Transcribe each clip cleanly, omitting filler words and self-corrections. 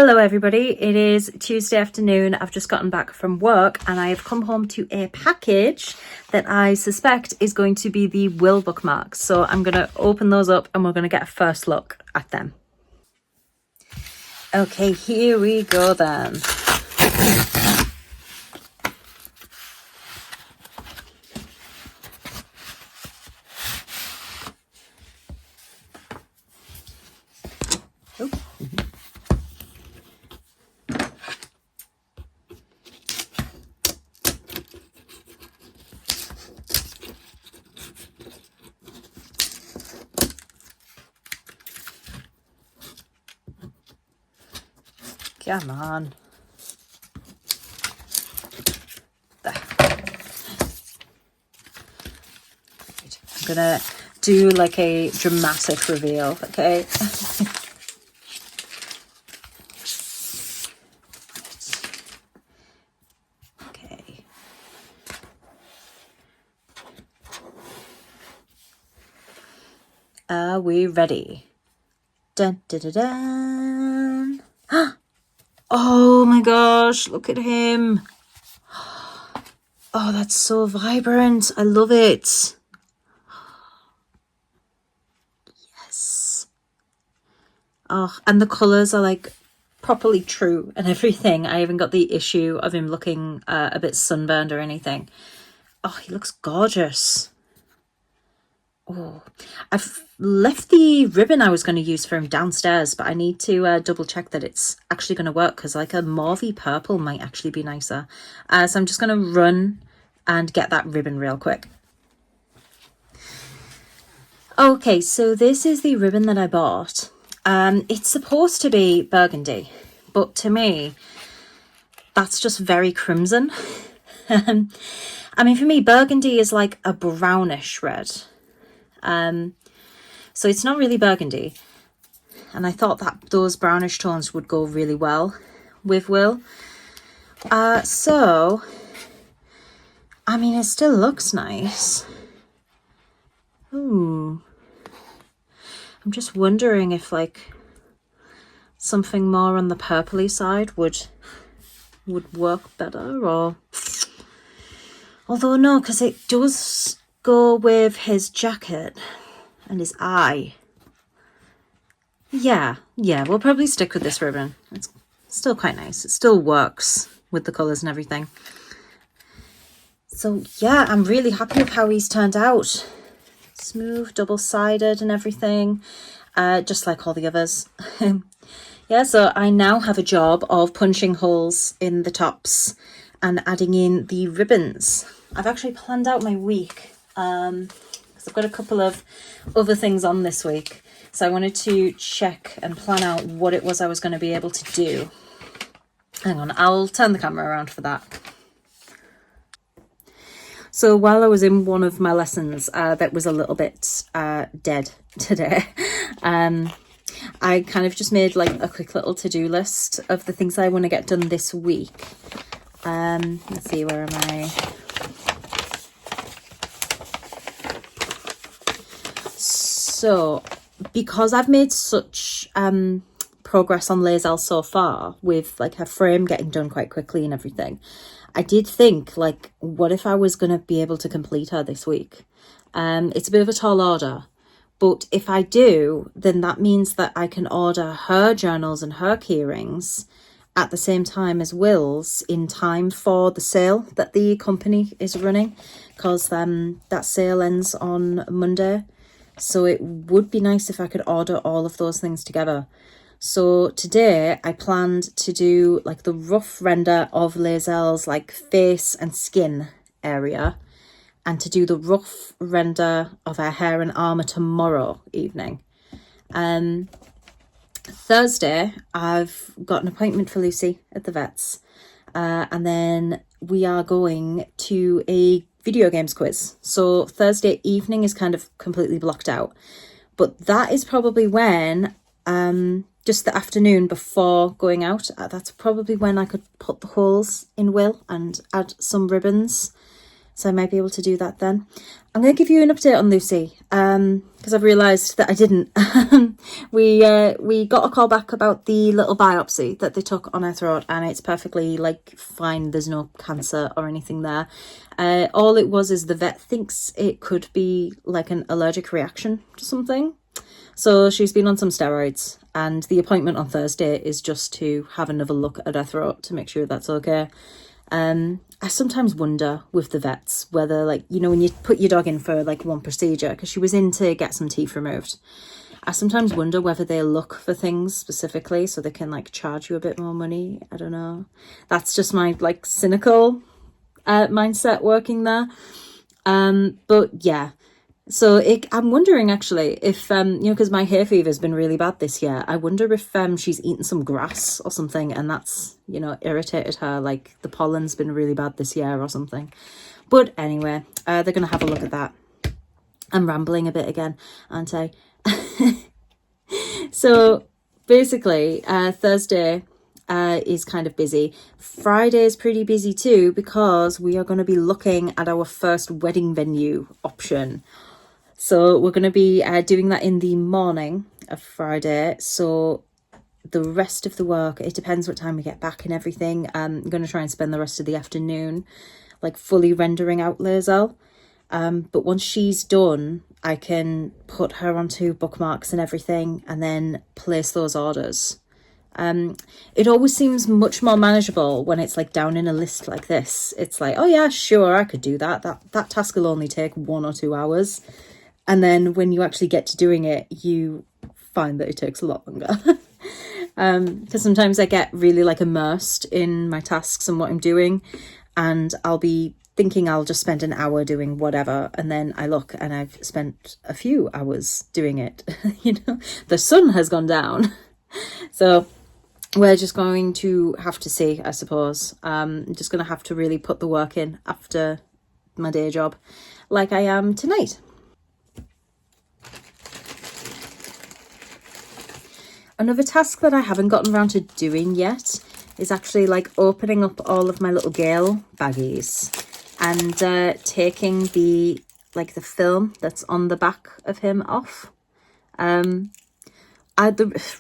Hello everybody, it is Tuesday afternoon. I've just gotten back from work and I have come home to a package that I suspect is going to be the Will bookmarks. So I'm going to open those up and we're going to get a first look at them. Okay, here we go then. Oh. Come on. There. I'm gonna do like a dramatic reveal, okay? Okay. Are we ready? Dun dun dun dun. Oh my gosh, look at him. Oh, that's so vibrant. I love it. Yes. Oh, and the colours are like properly true and everything. I haven't got the issue of him looking a bit sunburned or anything. Oh, he looks gorgeous. Oh, I've left the ribbon I was going to use for him downstairs, but I need to double check that it's actually going to work because like a mauvey purple might actually be nicer. So I'm just going to run and get that ribbon real quick. Okay, so this is the ribbon that I bought. It's supposed to be burgundy, but to me, that's just very crimson. I mean, for me, burgundy is like a brownish red. So it's not really burgundy. And I thought that those brownish tones would go really well with Will. So, I mean, it still looks nice. Ooh. I'm just wondering if like something more on the purpley side would work better, or although no, because it does go with his jacket and his eye. Yeah, we'll probably stick with this ribbon. It's still quite nice. It still works with the colours and everything. So yeah, I'm really happy with how he's turned out. Smooth, double-sided and everything, just like all the others. Yeah, so I now have a job of punching holes in the tops and adding in the ribbons. I've actually planned out my week because I've got a couple of other things on this week. So I wanted to check and plan out what it was I was going to be able to do. Hang on, I'll turn the camera around for that. So while I was in one of my lessons that was a little bit dead today, I kind of just made like a quick little to-do list of the things I want to get done this week. Let's see, where am I? So because I've made such progress on Lazel so far with like her frame getting done quite quickly and everything, I did think like, what if I was going to be able to complete her this week? It's a bit of a tall order, but if I do, then that means that I can order her journals and her keyrings at the same time as Will's in time for the sale that the company is running, because that sale ends on Monday. So it would be nice if I could order all of those things together. So today I planned to do like the rough render of Lazel's like face and skin area, and to do the rough render of her hair and armour tomorrow evening. Thursday I've got an appointment for Lucy at the vet's, and then we are going to a video games quiz. So Thursday evening is kind of completely blocked out, but that is probably when just the afternoon before going out, that's probably when I could put the holes in Will and add some ribbons. So I might be able to do that then. I'm going to give you an update on Lucy, because I've realised that I didn't. We got a call back about the little biopsy that they took on her throat, and it's perfectly like fine. There's no cancer or anything there. All it was is the vet thinks it could be like an allergic reaction to something. So she's been on some steroids, and the appointment on Thursday is just to have another look at her throat to make sure that's okay. I sometimes wonder with the vets whether, like, you know, when you put your dog in for like one procedure, because she was in to get some teeth removed, I sometimes wonder whether they look for things specifically so they can like charge you a bit more money. I don't know. That's just my like cynical mindset working there. But yeah. So I'm wondering actually if, you know, because my hay fever has been really bad this year, I wonder if she's eaten some grass or something and that's, you know, irritated her, like the pollen's been really bad this year or something. But anyway, they're going to have a look at that. I'm rambling a bit again, aren't I? So basically, Thursday is kind of busy. Friday is pretty busy too, because we are going to be looking at our first wedding venue option. So we're going to be doing that in the morning of Friday. So the rest of the work, it depends what time we get back and everything. I'm going to try and spend the rest of the afternoon like fully rendering out Lazel. But once she's done, I can put her onto Bookmarks and everything and then place those orders. It always seems much more manageable when it's like down in a list like this. It's like, oh yeah, sure, I could do that. That task will only take 1 or 2 hours. And then when you actually get to doing it, you find that it takes a lot longer. Because sometimes I get really like immersed in my tasks and what I'm doing, and I'll be thinking I'll just spend an hour doing whatever, and then I look and I've spent a few hours doing it. You know, the sun has gone down. So we're just going to have to see, I suppose. I'm just going to have to really put the work in after my day job, like I am tonight. Another task that I haven't gotten around to doing yet is actually like opening up all of my little Gale baggies and taking the film that's on the back of him off. The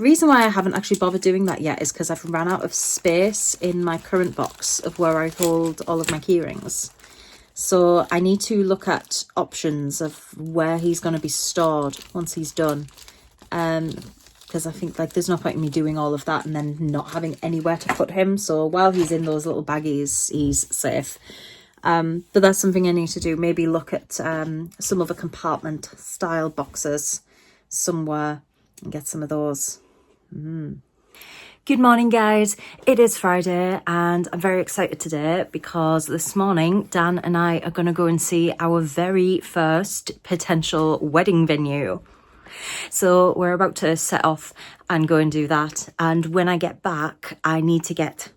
reason why I haven't actually bothered doing that yet is because I've run out of space in my current box of where I hold all of my keyrings. So I need to look at options of where he's going to be stored once he's done. Because I think like there's no point in me doing all of that and then not having anywhere to put him. So while he's in those little baggies, he's safe. But that's something I need to do. Maybe look at some other compartment style boxes somewhere and get some of those. Good morning, guys. It is Friday and I'm very excited today because this morning Dan and I are going to go and see our very first potential wedding venue. So we're about to set off and go and do that. And when I get back, I need to get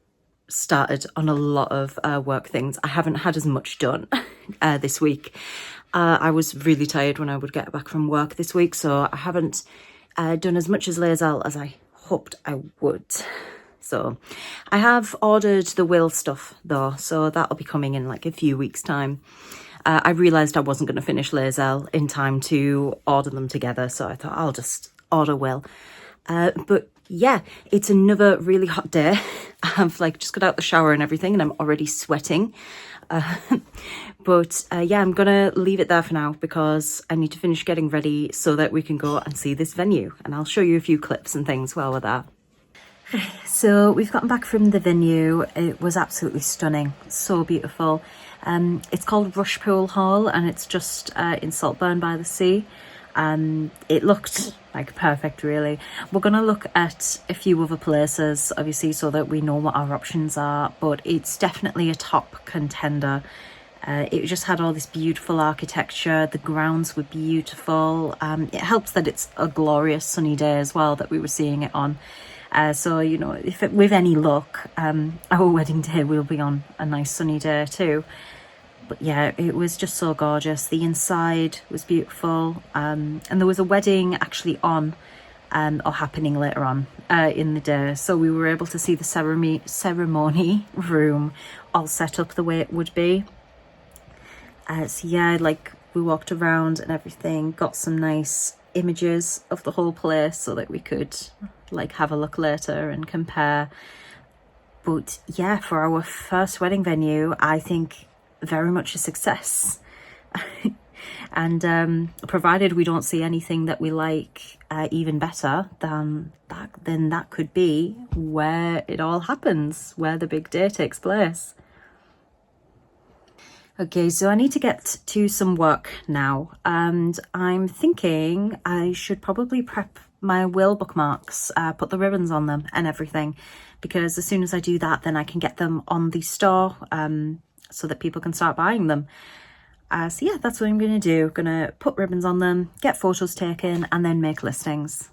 started on a lot of work things. I haven't had as much done this week. I was really tired when I would get back from work this week, so I haven't done as much as Lazel as I hoped I would. So I have ordered the will stuff though, so that'll be coming in like a few weeks' time. I realised I wasn't going to finish Lazel in time to order them together, so I thought I'll just order Will. But yeah, it's another really hot day. I've like just got out the shower and everything and I'm already sweating. But yeah, I'm going to leave it there for now because I need to finish getting ready so that we can go and see this venue. And I'll show you a few clips and things while we're there. So we've gotten back from the venue. It was absolutely stunning. So beautiful. It's called Rushpool Hall and it's just in Saltburn by the sea. It looked like perfect, really. We're going to look at a few other places, obviously, so that we know what our options are, but it's definitely a top contender. It just had all this beautiful architecture. The grounds were beautiful. It helps that it's a glorious sunny day as well that we were seeing it on. So, you know, with any luck, our wedding day will be on a nice sunny day too. But yeah, it was just so gorgeous. The inside was beautiful. And there was a wedding actually on or happening later on in the day. So we were able to see the ceremony room all set up the way it would be. So yeah, like we walked around and everything, got some nice images of the whole place so that we could like have a look later and compare. But yeah, for our first wedding venue, I think very much a success. And provided we don't see anything that we like even better, then that could be where it all happens, where the big day takes place. Okay, so I need to get to some work now, and I'm thinking I should probably prep my will bookmarks, put the ribbons on them and everything, because as soon as I do that, then I can get them on the store so that people can start buying them. So yeah, that's what I'm going to do. Going to put ribbons on them, get photos taken, and then make listings.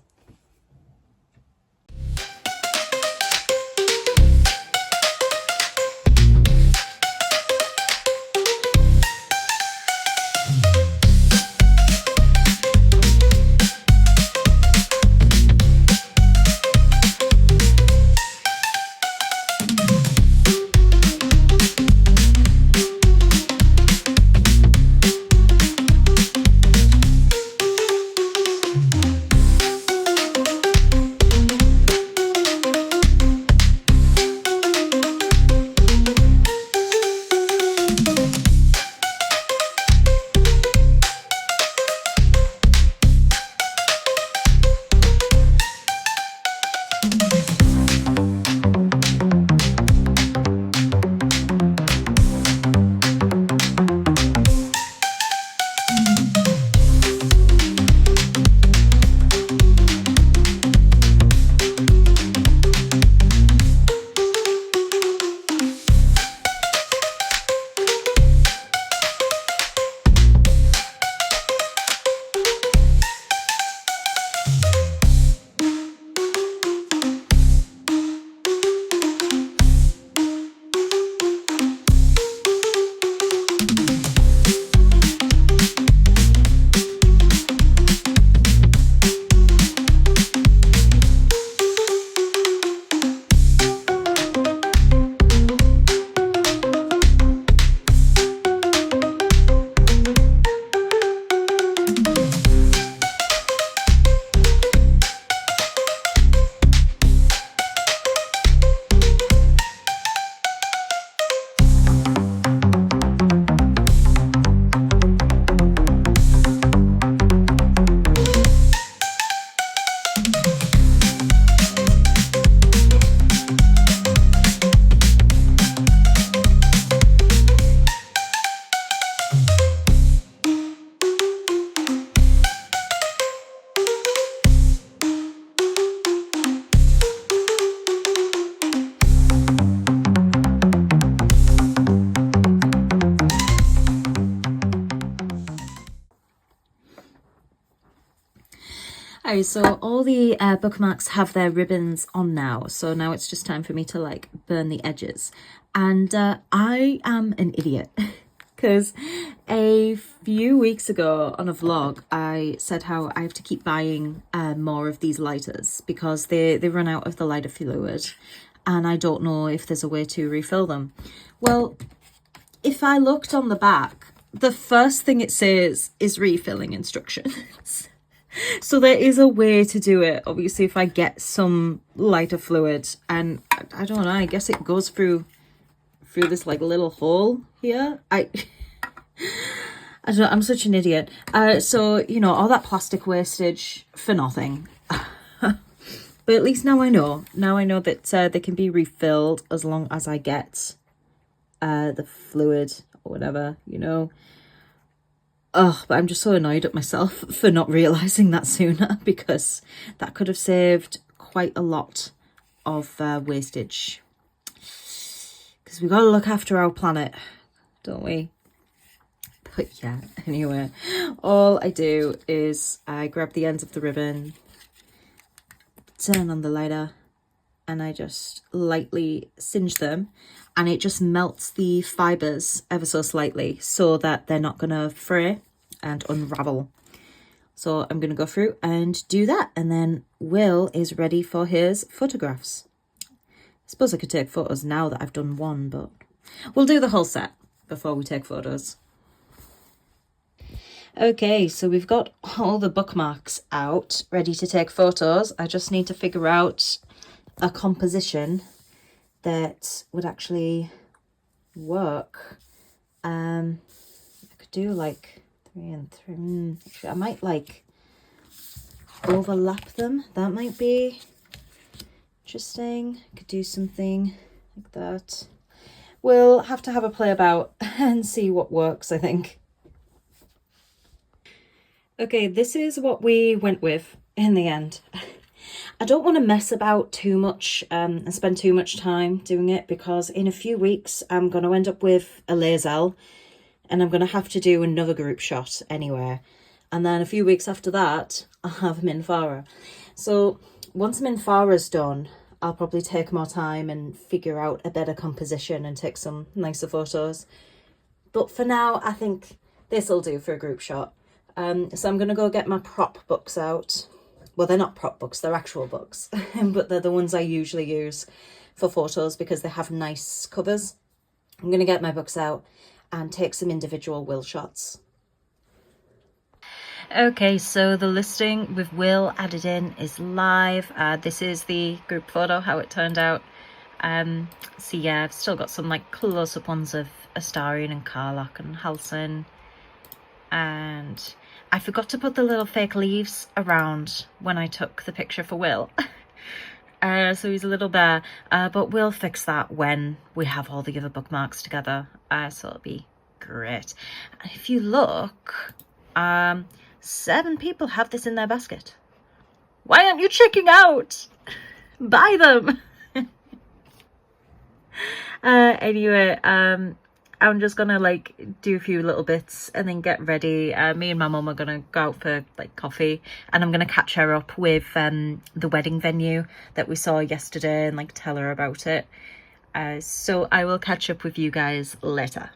Okay, so all the bookmarks have their ribbons on now, so now it's just time for me to like burn the edges. And I am an idiot because a few weeks ago on a vlog I said how I have to keep buying more of these lighters because they run out of the lighter fluid and I don't know if there's a way to refill them. Well, if I looked on the back, the first thing it says is refilling instructions. So there is a way to do it, obviously, if I get some lighter fluid, and I don't know, I guess it goes through this like little hole here. I don't know, I'm such an idiot. So, you know, all that plastic wastage for nothing. But at least now I know that they can be refilled as long as I get the fluid or whatever, you know. Oh, but I'm just so annoyed at myself for not realising that sooner, because that could have saved quite a lot of wastage. Because we've got to look after our planet, don't we? But yeah, anyway, all I do is I grab the ends of the ribbon, turn on the lighter, and I just lightly singe them, and it just melts the fibres ever so slightly so that they're not going to fray and unravel. So I'm going to go through and do that, and then Will is ready for his photographs. I suppose I could take photos now that I've done one, but we'll do the whole set before we take photos. Okay, so we've got all the bookmarks out, ready to take photos. I just need to figure out a composition that would actually work. I could do like 3 and 3. Actually, I might like overlap them. That might be interesting. I could do something like that. We'll have to have a play about and see what works, I think. Okay, this is what we went with in the end. I don't want to mess about too much and spend too much time doing it, because in a few weeks I'm going to end up with a laser and I'm going to have to do another group shot anywhere. And then a few weeks after that, I'll have Minfara. So once Minfara's done, I'll probably take more time and figure out a better composition and take some nicer photos. But for now, I think this will do for a group shot. So I'm going to go get my prop books out. Well, they're not prop books, they're actual books. But they're the ones I usually use for photos because they have nice covers. I'm going to get my books out and take some individual Will shots. Okay, so the listing with Will added in is live. This is the group photo, how it turned out. So yeah, I've still got some like close-up ones of Astarion and Karlach and Halsin. And I forgot to put the little fake leaves around when I took the picture for Will. So he's a little bare, but we'll fix that when we have all the other bookmarks together. So it'll be great. And if you look, 7 people have this in their basket. Why aren't you checking out? Buy them. Anyway, I'm just gonna like do a few little bits and then get ready. Me and my mum are gonna go out for like coffee, and I'm gonna catch her up with the wedding venue that we saw yesterday and like tell her about it. So I will catch up with you guys later.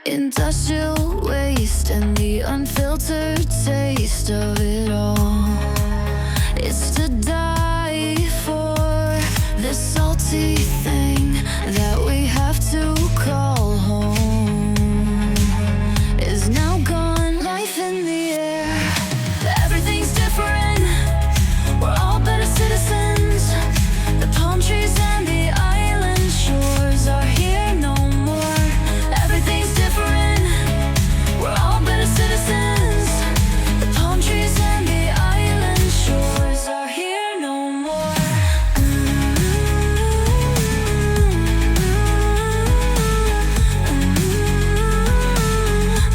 Industrial waste and the unfiltered taste of it all. It's to die for, this salty thing that we have to call home is now gone. Life in the air, everything's different. We're all better citizens. The palm trees and the island shores are here no more. Everything's different. We're all better citizens. The palm trees and the island shores are here no more.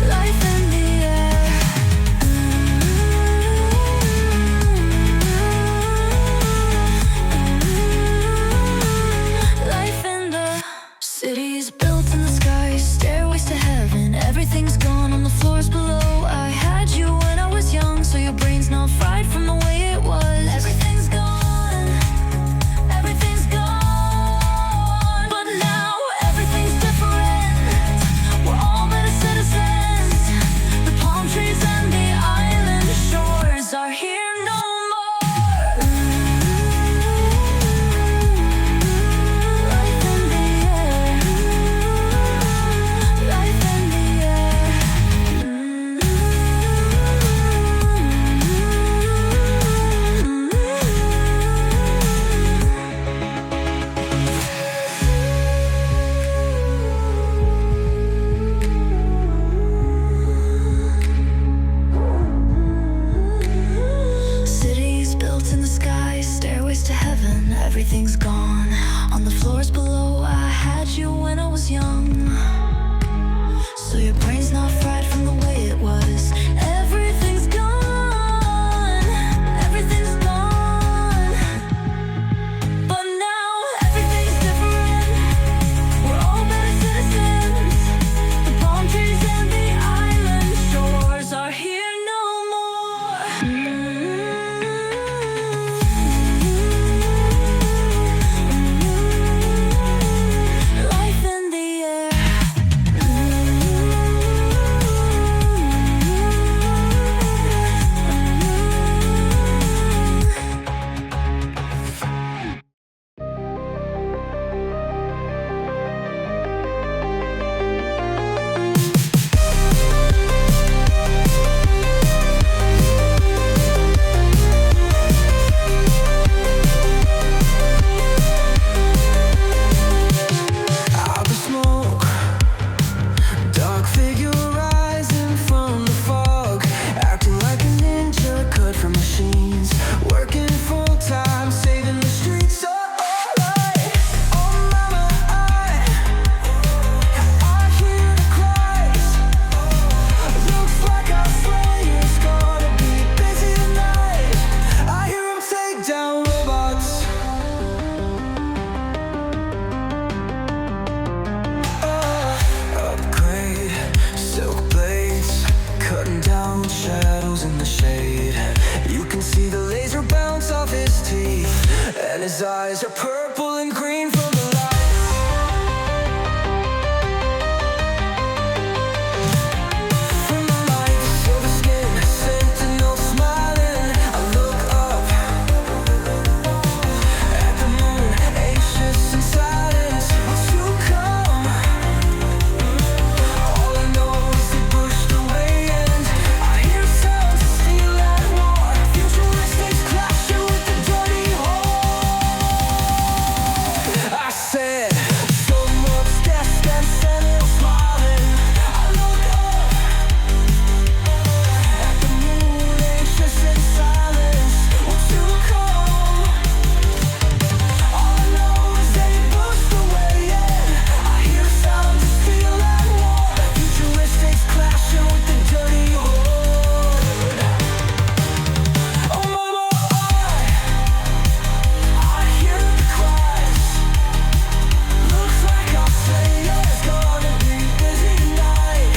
Life in the air. Life in the cities built in the sky, stairways to heaven. Everything's gone on the floors below. I had you when I was young, so your brain's not fried from the way it was. Everything's gone, everything's gone. But now everything's different. We're all better citizens. The palm trees and the island shores are here no more. Life in the air. Life in the air. Cities built in the sky, stairways to heaven. Everything's gone on the floors below. I had you when I was young, so your brain's not fried from the way it was. Everything's gone, everything's gone. But now everything's different. We're all better citizens. The palm trees and the island shores are here no more. Life in the air. His eyes are purple and green from the light. From the light, silver skin, sentinel smiling. I look up at the moon, anxious in silence. Won't you come? All I know is they pushed away, and I hear sounds of steel and war. Futuristics clashing with the dirty heart. I said, so much death and sentinel smiling. I look up at the moon, anxious in silence. Won't you come? All I know is they pushed away, and I hear sounds of steel and war. Futuristics clashing with the dirty horde. Oh mama, I hear the cries. Looks like our Slayer's gonna be busy tonight.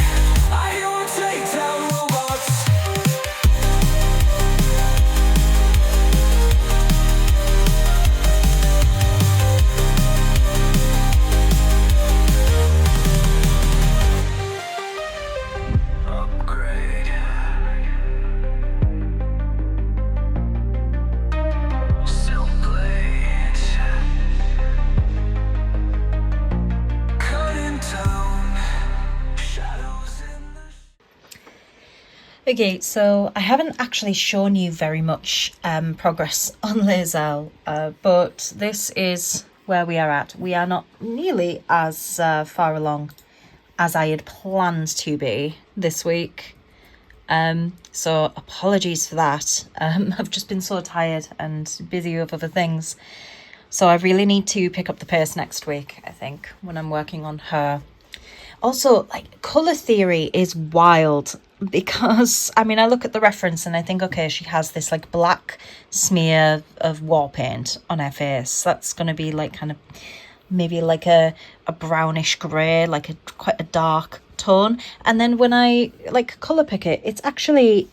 I hear 'em take down robots. Upgrade. Silk blade. Cutting down shadows in the Okay, so I haven't actually shown you very much progress on Lazel, but this is where we are at. We are not nearly as far along as I had planned to be this week. So apologies for that. I've just been so tired and busy with other things. So I really need to pick up the pace next week, I think, when I'm working on her. Also, like, colour theory is wild because, I mean, I look at the reference and I think, okay, she has this, like, black smear of war paint on her face. That's going to be, like, kind of maybe like a brownish grey, like quite a dark tone. And then when I, like, colour pick it, it's actually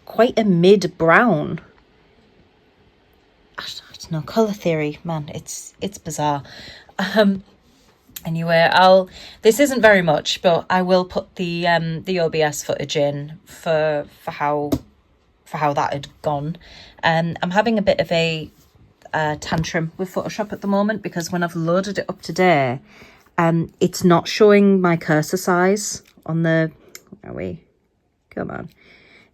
quite a mid-brown. I don't know, colour theory, man, it's bizarre. Anyway, this isn't very much, but I will put the OBS footage in for how that had gone. I'm having a bit of a tantrum with Photoshop at the moment because when I've loaded it up today, it's not showing my cursor size on the, where are we? Come on.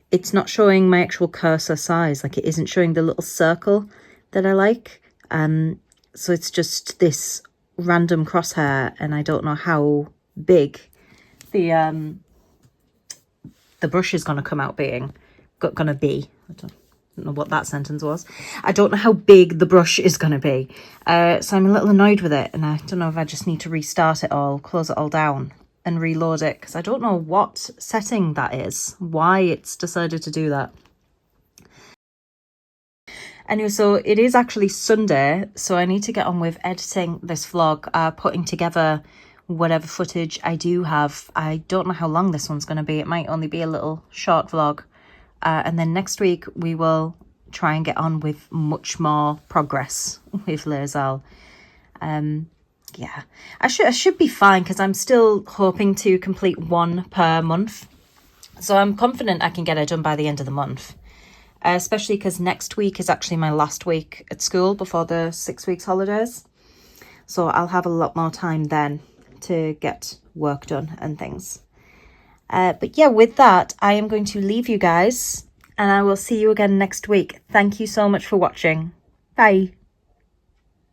It's not showing my actual cursor size, like it isn't showing the little circle that I like. So it's just this random crosshair, and I don't know how big the brush is going to come out being. Gonna be. I don't know what that sentence was. I don't know how big the brush is going to be. So I'm a little annoyed with it, and I don't know if I just need to restart it all, close it all down and reload it, because I don't know what setting that is, why it's decided to do that. Anyway, so it is actually Sunday, so I need to get on with editing this vlog, putting together whatever footage I do have. I don't know how long this one's going to be. It might only be a little short vlog. And then next week we will try and get on with much more progress with Lazel. Yeah, I should be fine because I'm still hoping to complete one per month. So I'm confident I can get it done by the end of the month. Especially because next week is actually my last week at school before the 6 weeks holidays. So I'll have a lot more time then to get work done and things. But yeah, with that, I am going to leave you guys and I will see you again next week. Thank you so much for watching. Bye.